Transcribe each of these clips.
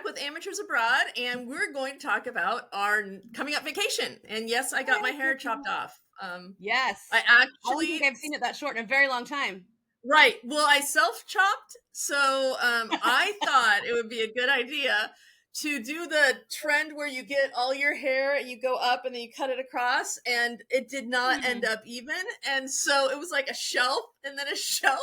with Amateurs Abroad, and we're going to talk about our coming up vacation. And yes, I got my hair chopped off. Yes. I I don't actually, think I've seen it that short in a very long time. right. Well, I self-chopped, so I thought it would be a good idea to do the trend where you get all your hair and you go up and then you cut it across, and it did not end up even. And so it was like a shelf and then a shelf.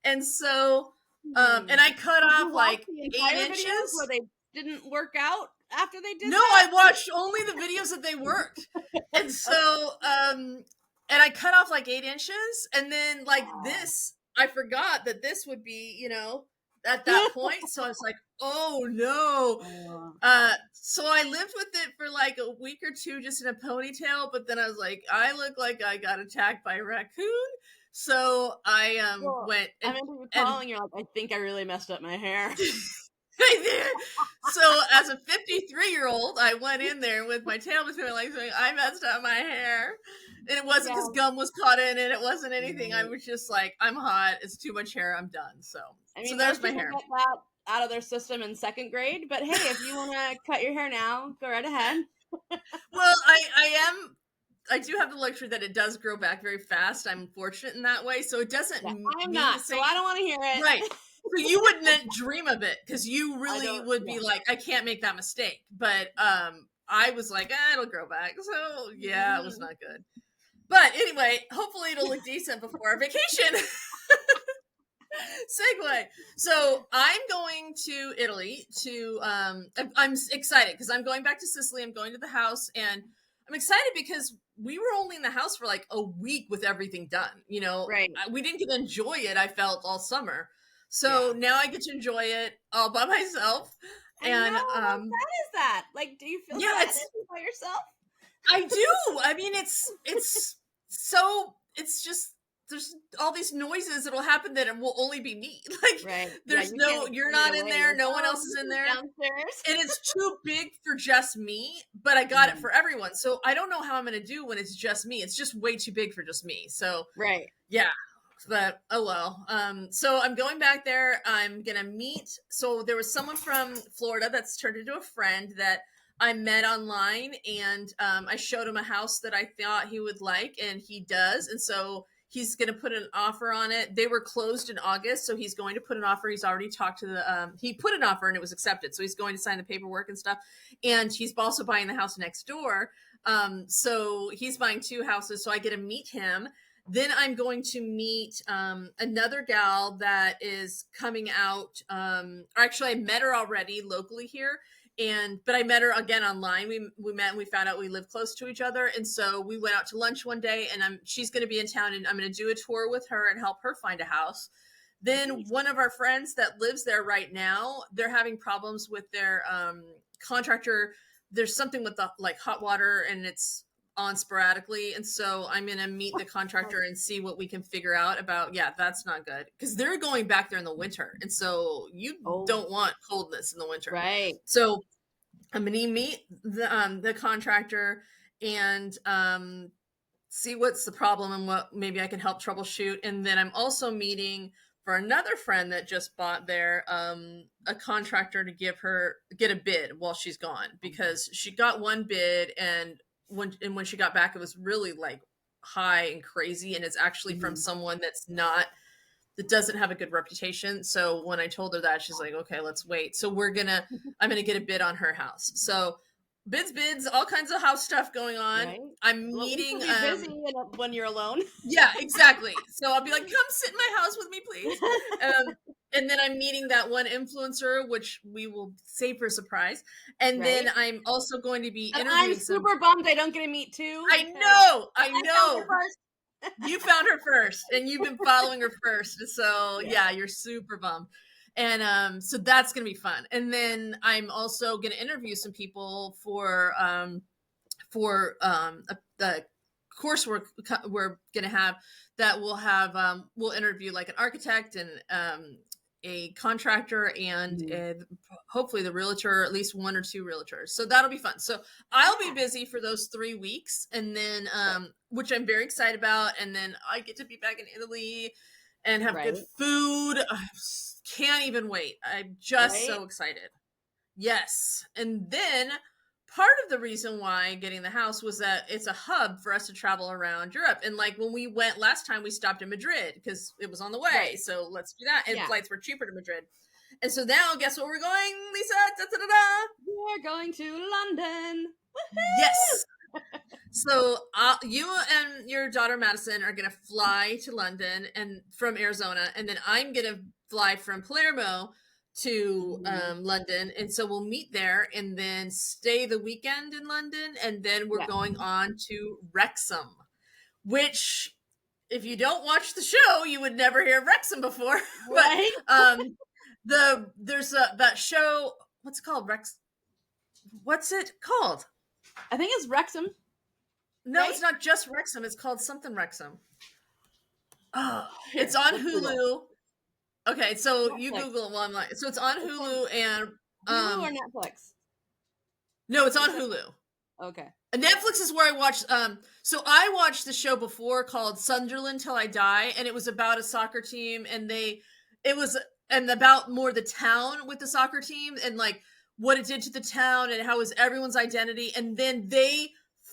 And so and I cut Did you off watch like the 8 entire videos where inches. they didn't work out after they did No, that? I watched only the videos that they worked. And so and I cut off like 8 inches, and then like this, I forgot that this would be, at that point. So I was like, oh no. So I lived with it for like a week or two just in a ponytail, but then I was like, I look like I got attacked by a raccoon. So I Well, went I and remember you and calling, you're like, I think I really messed up my hair. I did. So as a 53-year-old, I went in there with my tail between my legs going, I messed up my hair. And it wasn't Yeah. because gum was caught in it. It wasn't anything. I was just like, I'm hot. It's too much hair. I'm done. So, I mean, there's most my people hair. get that out of their system in second grade, but hey, if you want to cut your hair now, go right ahead. Well, I do have the luxury that it does grow back very fast. I'm fortunate in that way. So it doesn't Yeah, I'm mean the not, so same. I don't want to hear it. Right. So you wouldn't dream of it because you really don't- would be like, I can't make that mistake. But I was like, it'll grow back. So yeah, it was not good. But anyway, hopefully it'll look decent before our vacation. Segue. So I'm going to Italy to I'm excited because I'm going back to Sicily. I'm going to the house, and I'm excited because we were only in the house for like a week with everything done. Right. We didn't get to enjoy it. I felt all summer. So now I get to enjoy it all by myself. I And know. How sad is that? Like, do you feel yeah, sad by yourself? I do. I mean, it's so it's just there's all these noises that'll happen that it will only be me. Like Right. there's you're not in there, no one else is in there. Downstairs. And it's too big for just me, but I got it for everyone. So I don't know how I'm going to do when it's just me. It's just way too big for just me. So right. Yeah. But oh well. So I'm going back there. I'm gonna meet. So there was someone from Florida that's turned into a friend that I met online, and I showed him a house that I thought he would like, and he does. And so he's going to put an offer on it. They were closed in August, so he's going to put an offer. He's already talked to the. He put an offer and it was accepted, so he's going to sign the paperwork and stuff. And he's also buying the house next door. So he's buying two houses, so I get to meet him. Then I'm going to meet another gal that is coming out. Or actually, I met her already locally here, but I met her again online. We met and we found out we live close to each other, and so we went out to lunch one day. And she's going to be in town, and I'm going to do a tour with her and help her find a house. Then one of our friends that lives there right now, they're having problems with their contractor. There's something with the hot water, and it's on sporadically, and so I'm gonna meet the contractor and see what we can figure out about. Yeah, that's not good because they're going back there in the winter, and so you don't want coldness in the winter, right? So I'm gonna meet the contractor and see what's the problem and what maybe I can help troubleshoot. And then I'm also meeting for another friend that just bought there a contractor to get a bid while she's gone, because she got one bid, and when she got back, it was really like high and crazy, and it's actually from someone that doesn't have a good reputation. So when I told her that, she's like, okay, let's wait. So I'm gonna get a bid on her house. So bids, all kinds of house stuff going on. Right. I'm meeting busy when you're alone. Yeah, exactly. So I'll be like, come sit in my house with me, please. And then I'm meeting that one influencer, which we will save for a surprise. And then I'm also going to be interviewing. I'm super bummed I don't get to meet too. I know. You found her first, and you've been following her first. So yeah, you're super bummed. And so that's gonna be fun. And then I'm also gonna interview some people for the coursework we're gonna have, that we'll interview like an architect and a contractor and hopefully the realtor, or at least one or two realtors. So that'll be fun. So I'll be busy for those 3 weeks, and then which I'm very excited about. And then I get to be back in Italy and have good food. I can't even wait. I'm just so excited. Yes. And then part of the reason why getting the house was that it's a hub for us to travel around Europe. And like when we went last time, we stopped in Madrid because it was on the way. Right. So let's do that. And Yeah. flights were cheaper to Madrid. And so now, guess where we're going, Lisa? Da, da, da, da. We're going to London. Yes. So you and your daughter Madison are gonna fly to London and from Arizona, and then I'm gonna fly from Palermo to London, and so we'll meet there and then stay the weekend in London, and then we're Yeah. going on to Wrexham, which if you don't watch the show, you would never hear of Wrexham before. Right. But there's that show. What's it called? What's it called? I think it's Wrexham. No, Right? it's not just Wrexham. It's called something Wrexham. Oh, Here, it's on let's Hulu. Google. Okay, so you Netflix. Google it while I'm like, so it's on Hulu and Hulu or Netflix? no, it's on Hulu. Okay. And Netflix is where I watched. So I watched the show before called Sunderland Till I Die, and it was about a soccer team, and it was and about more the town with the soccer team and like what it did to the town and how it was everyone's identity, and then they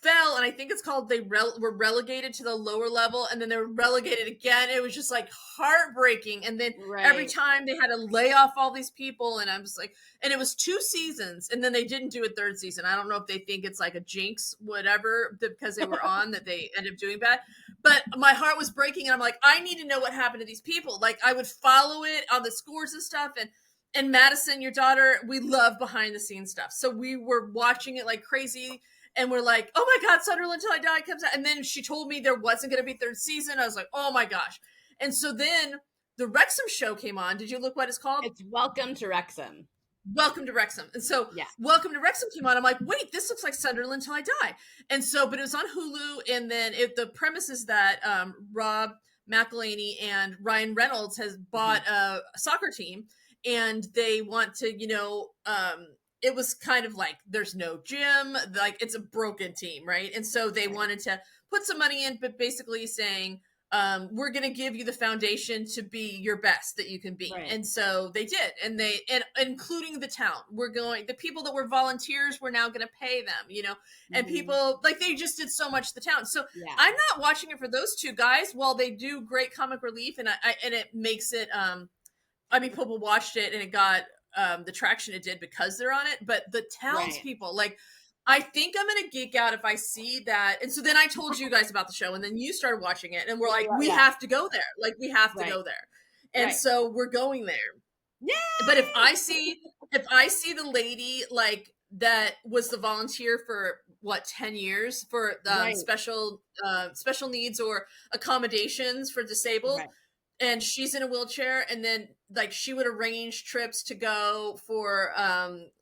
fell, and I think it's called they were relegated to the lower level, and then they were relegated again. It was just like heartbreaking, and then every Right. time they had to lay off all these people, and I'm just like, and it was 2 seasons, and then they didn't do a 3rd season. I don't know if they think it's like a jinx, whatever, because they were on that they ended up doing bad. But my heart was breaking, and I'm like, I need to know what happened to these people. Like I would follow it on the scores and stuff, and Madison, your daughter, we love behind the scenes stuff, so we were watching it like crazy. And we're like, oh my God, Sunderland Till I Die comes out. And then she told me there wasn't going to be 3rd season. I was like, oh my gosh. And so then the Wrexham show came on. Did you look what it's called? It's Welcome to Wrexham. Welcome to Wrexham. And so Yeah. Welcome to Wrexham came on. I'm like, wait, this looks like Sunderland Till I Die. And so, but it was on Hulu. And then the premise is that Rob McElhenney and Ryan Reynolds has bought a soccer team, and they want to, it was kind of like there's no gym, like it's a broken team, right? And so they wanted to put some money in, but basically saying, we're going to give you the foundation to be your best that you can be. Right. And so they did, and including the town, the people that were volunteers, we're now going to pay them, and people like they just did so much to the town. So Yeah. I'm not watching it for those 2 guys. While they do great comic relief, and and it makes it, people watched it and it got the traction it did because they're on it, but the townspeople, like, I think I'm gonna geek out if I see that. And so then I told you guys about the show, and then you started watching it, and we're like, we have to go there. Like, we have to go there, and so we're going there. Yeah. But if I see the lady like that was the volunteer for 10 years for special needs or accommodations for disabled. Right. And she's in a wheelchair, and then like she would arrange trips to go for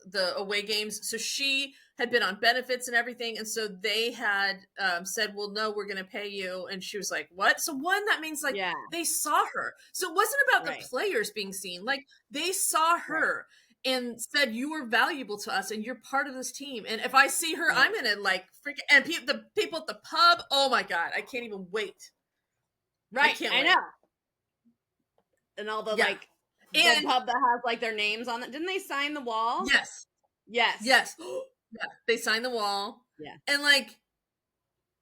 the away games. So she had been on benefits and everything, and so they had said, well, no, we're going to pay you. And she was like, what? So that means like they saw her. So it wasn't about the players being seen. Like they saw her and said, you are valuable to us and you're part of this team. And if I see her, I'm going to like freak. And the people at the pub, oh my God, I can't even wait. Right. I know. And all the like the pub that has like their names on it. Didn't they sign the wall? Yes. Yeah, they signed the wall. Yeah. And like,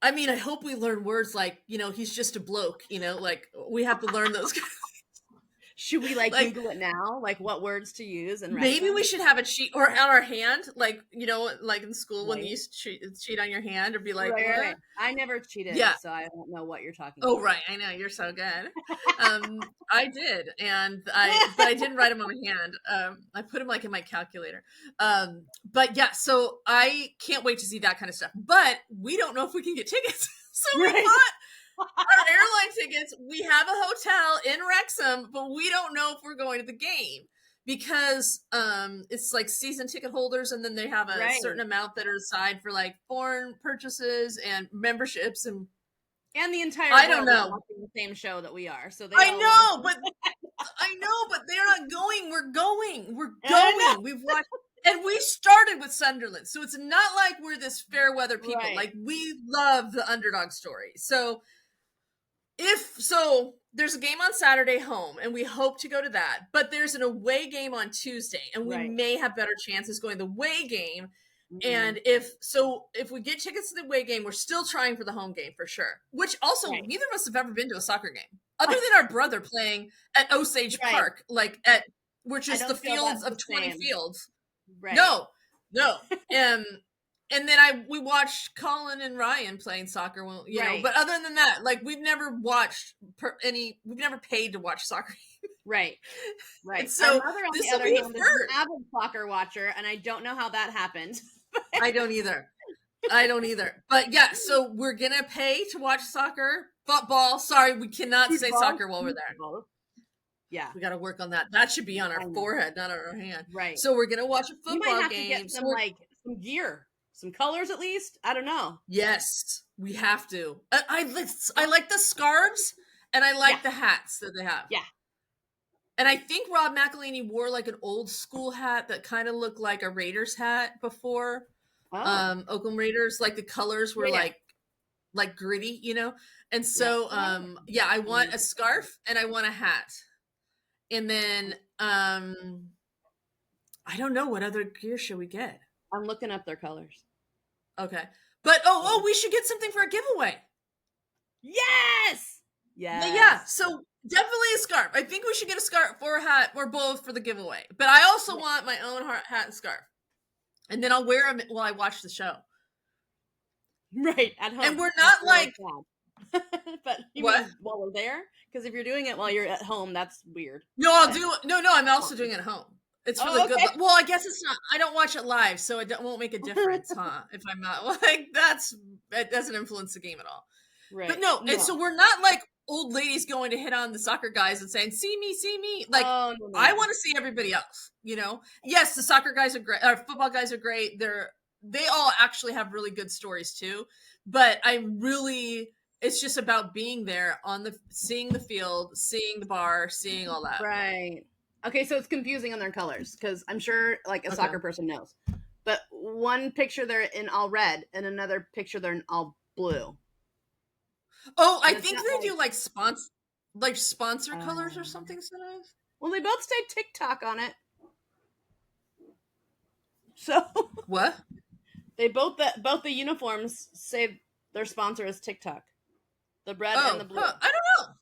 I mean, I hope we learn words like, he's just a bloke, like we have to learn those. Should we like Google it now? Like what words to use? And maybe we should have a cheat or on our hand, like, like in school when you used to cheat on your hand or be like, right. I never cheated, so I don't know what you're talking about. Oh, right. I know. You're so good. I did. And but I didn't write them on my hand. I put them like in my calculator. But yeah, so I can't wait to see that kind of stuff. But we don't know if we can get tickets. So we bought our airline tickets. We have a hotel in Wrexham, but we don't know if we're going to the game because it's like season ticket holders, and then they have a certain amount that are aside for like foreign purchases and memberships and the entire I don't know watching the same show that we are. So I know, but they're not going. We're going. We've watched. And we started with Sunderland, so it's not like we're this fair weather people. Like we love the underdog story. So there's a game on Saturday home, and we hope to go to that. But there's an away game on Tuesday, and we may have better chances going the away game. And if we get tickets to the away game, we're still trying for the home game for sure. Which also, neither of us have ever been to a soccer game, other than our brother playing at Osage Park, which is the fields of 20 fields. Right. No. And then we watched Colin and Ryan playing soccer, you know. But other than that, we've never watched we've never paid to watch soccer. Right. And so this will be a first. I'm an avid soccer watcher, and I don't know how that happened. I don't either. But yeah, so we're gonna pay to watch soccer, football. Sorry, we cannot say soccer while we're there. Yeah, we got to work on that. That should be on our forehead, not on our hand. Right. So we're gonna watch a football game. We might have to get some gear. Some colors at least. I don't know. Yes, we have to. I like the scarves and I like the hats that they have. Yeah. And I think Rob McElhenney wore an old school hat that kind of looked like a Raiders hat before. Oakland Raiders. The colors were like gritty, you know. And so I want a scarf and I want a hat. And then I don't know, what other gear should we get? I'm looking up their colors. Okay. But we should get something for a giveaway. Yes. Yeah. So definitely a scarf. I think we should get a scarf or a hat or both for the giveaway. But I also want my own hat and scarf. And then I'll wear them while I watch the show. Right, at home. And we're not but what? While we're there? Because if you're doing it while you're at home, that's weird. No, I'm also doing it at home. It's for the good. Well, I guess it's not. I don't watch it live, so it won't make a difference, huh? If I'm not it doesn't influence the game at all. Right. But no. And so we're not old ladies going to hit on the soccer guys and saying, "See me, see me." I want to see everybody else. You know. Yes, the soccer guys are great. Our football guys are great. They all actually have really good stories too. But it's just about being there seeing the field, seeing the bar, seeing all that. Right. Okay, so it's confusing on their colors because I'm sure a soccer person knows. But one picture they're in all red and another picture they're in all blue. Oh, I think they do sponsor colors or something sometimes. Well, they both say TikTok on it. So what? They both the uniforms say their sponsor is TikTok. The red and the blue. I don't know.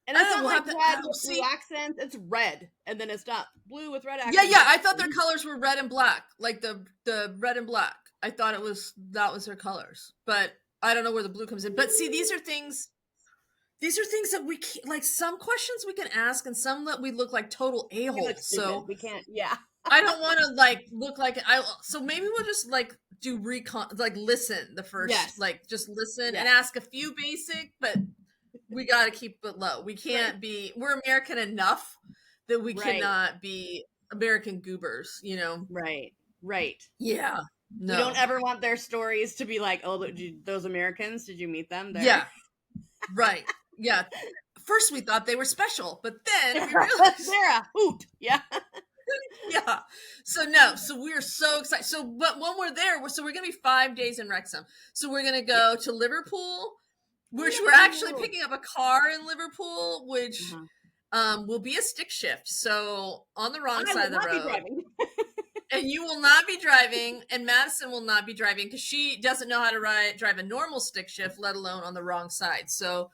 And it's not red with blue accents. It's red, and then it's not blue with red accents. Yeah. I thought their colors were red and black, the red and black. I thought that was their colors, but I don't know where the blue comes in. But see, these are things that we can't, some questions we can ask, and some that we look like total a-holes. So we can't. Yeah. I don't want to look like so maybe we'll just do recon, listen the first, just listen and ask a few basic, but we got to keep it low. We can't we're American enough that we cannot be American goobers, you know? Right. Yeah. No. We don't ever want their stories to be those Americans, did you meet them there? Yeah. Right. Yeah. First we thought they were special, but then we realized they're a hoot. Yeah. Yeah. So we're so excited. So, but when we're there, we're going to be 5 days in Wrexham. So we're going to go to Liverpool, which we're actually picking up a car in Liverpool, which will be a stick shift. So on the wrong side of the road. And you will not be driving, and Madison will not be driving because she doesn't know how to drive a normal stick shift, let alone on the wrong side. So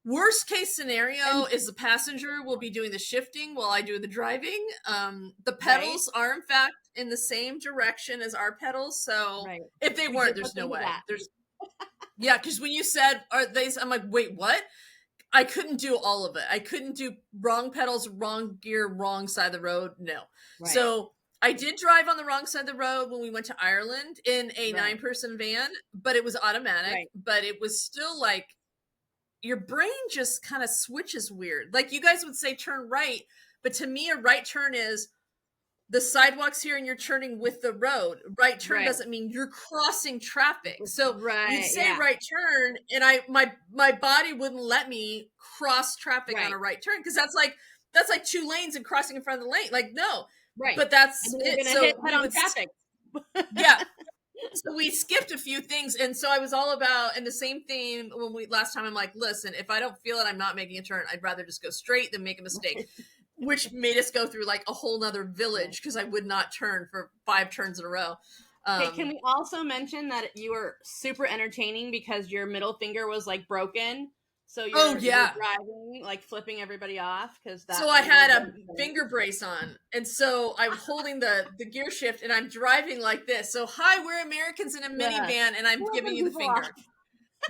worst case scenario is the passenger will be doing the shifting while I do the driving. The pedals are in fact in the same direction as our pedals. So if they weren't, there's no way. Because when you said, I'm like, wait, what? I couldn't do all of it. I couldn't do wrong pedals, wrong gear, wrong side of the road. No. Right. So I did drive on the wrong side of the road when we went to Ireland in a 9-person van, but it was automatic, but it was still your brain just kind of switches weird. You guys would say turn right, but to me, a right turn is the sidewalk's here and you're turning with the road. Right turn doesn't mean you're crossing traffic. So you'd say right turn, and my body wouldn't let me cross traffic on a right turn because that's like 2 lanes and crossing in front of the lane. No. Right. But that's it. So hit on traffic. Yeah. So we skipped a few things, and so I was all about, and the same theme when we last time. I'm like, listen, if I don't feel it, I'm not making a turn. I'd rather just go straight than make a mistake, which made us go through like a whole nother village because I would not turn for 5 turns in a row. Hey, can we also mention that you were super entertaining because your middle finger was like broken? So you're driving, like flipping everybody off because that. So I had a finger brace on, and so I'm holding the gear shift, and I'm driving like this. So hi, we're Americans in a minivan, and I'm giving you the finger.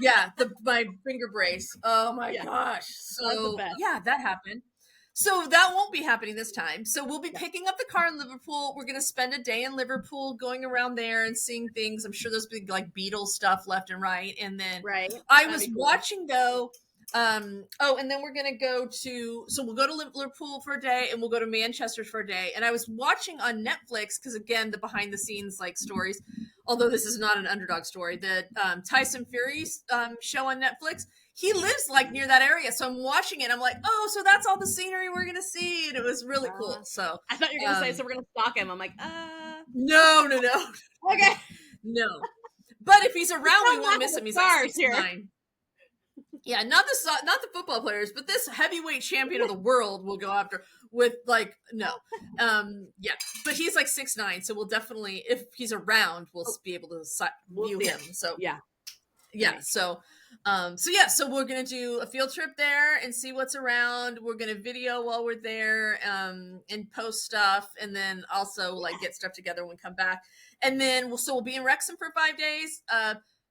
Yeah, my finger brace. Oh my gosh. So yeah, that happened. So that won't be happening this time. So we'll be picking up the car in Liverpool. We're going to spend a day in Liverpool, going around there and seeing things. I'm sure there's big like Beatles stuff left and right. And then I was watching though. And then we're going to go to, so we'll go to Liverpool for a day and we'll go to Manchester for a day. And I was watching on Netflix, because again, the behind the scenes like stories, although this is not an underdog story, the Tyson Fury's show on Netflix. He lives like near that area. So I'm watching it. I'm like, oh, so that's all the scenery we're going to see. And it was really cool. So I thought you were going to say, so we're going to stalk him. I'm like, no. Okay. No. But if he's around, we won't miss him. He's like 6'9". Yeah, not the football players, but this heavyweight champion of the world will go after with like no. Yeah, but he's like 6'9", so we'll definitely, if he's around, we'll be able to view him. So yeah. So we're gonna do a field trip there and see what's around. We're gonna video while we're there, and post stuff, and then also like get stuff together when we come back. And then we'll be in Wrexham for 5 days.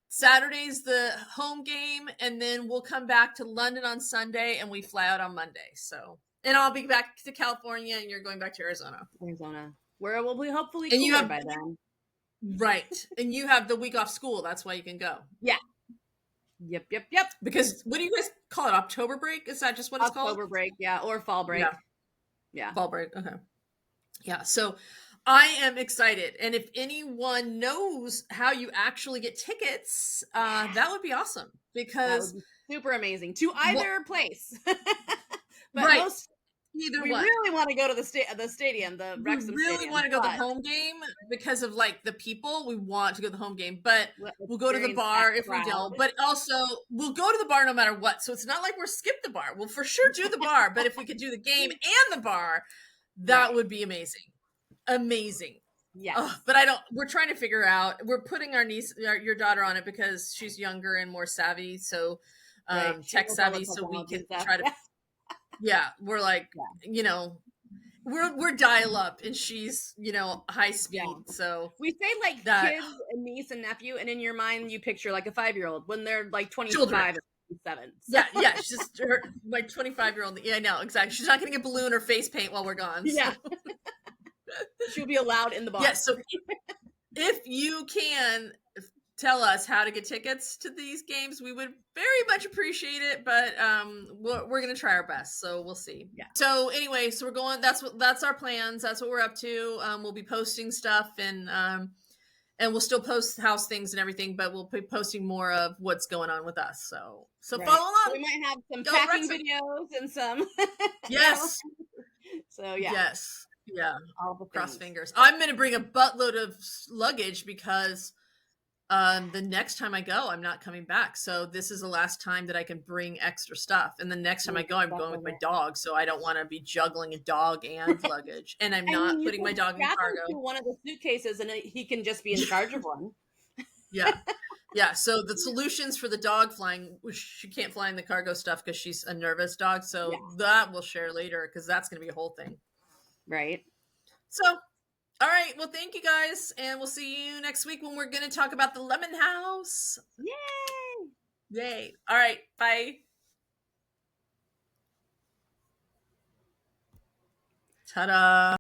Saturday's the home game, and then we'll come back to London on Sunday, and we fly out on Monday. So, and I'll be back to California, and you're going back to Arizona, where we'll be hopefully cooler by then. Right, and you have the week off school. That's why you can go. Yeah. Yep. Because what do you guys call it? October break? Is that just what it's called? October break, yeah, or fall break. Yeah. Fall break. Okay. Yeah. So I am excited. And if anyone knows how you actually get tickets, that would be awesome, because that would be super amazing to either place. But we really want to go to the stadium, the Wrexham stadium. We really want to go to the home game because of like the people. We want to go to the home game, but we'll go to the bar if we don't. But also we'll go to the bar no matter what. So it's not like we're skip the bar. We'll for sure do the bar, but if we could do the game and the bar, that would be amazing. Yeah. But we're trying to figure out, we're putting your daughter on it because she's younger and more savvy. So, tech savvy. So we can try to, we're like, we're dial up and she's, high speed. Yeah. So we say like kids and niece and nephew. And in your mind, you picture like a 5-year-old when they're like 25 and 7. So. Yeah. She's just my 25-year-old. Yeah, I know. Exactly. She's not going to get balloon or face paint while we're gone. So. Yeah. She'll be allowed in the bar. Yes. So if you can tell us how to get tickets to these games, we would very much appreciate it. But we're going to try our best. So we'll see. Yeah. So anyway, so we're going. That's our plans. That's what we're up to. We'll be posting stuff and we'll still post house things and everything, but we'll be posting more of what's going on with us. So follow along. So we might have some packing videos and some. Yes. So yeah. Yes. Yeah, cross fingers. I'm going to bring a buttload of luggage because the next time I go, I'm not coming back. So this is the last time that I can bring extra stuff. And the next time I go, I'm going with my dog. So I don't want to be juggling a dog and luggage. And I'm not putting my dog in cargo. One of the suitcases, and he can just be in charge of one. Yeah. So the solutions for the dog flying, she can't fly in the cargo stuff because she's a nervous dog. So that we'll share later because that's going to be a whole thing. Right. So, all right. Well, thank you guys. And we'll see you next week when we're going to talk about the Lemon House. Yay. All right. Bye. Ta-da.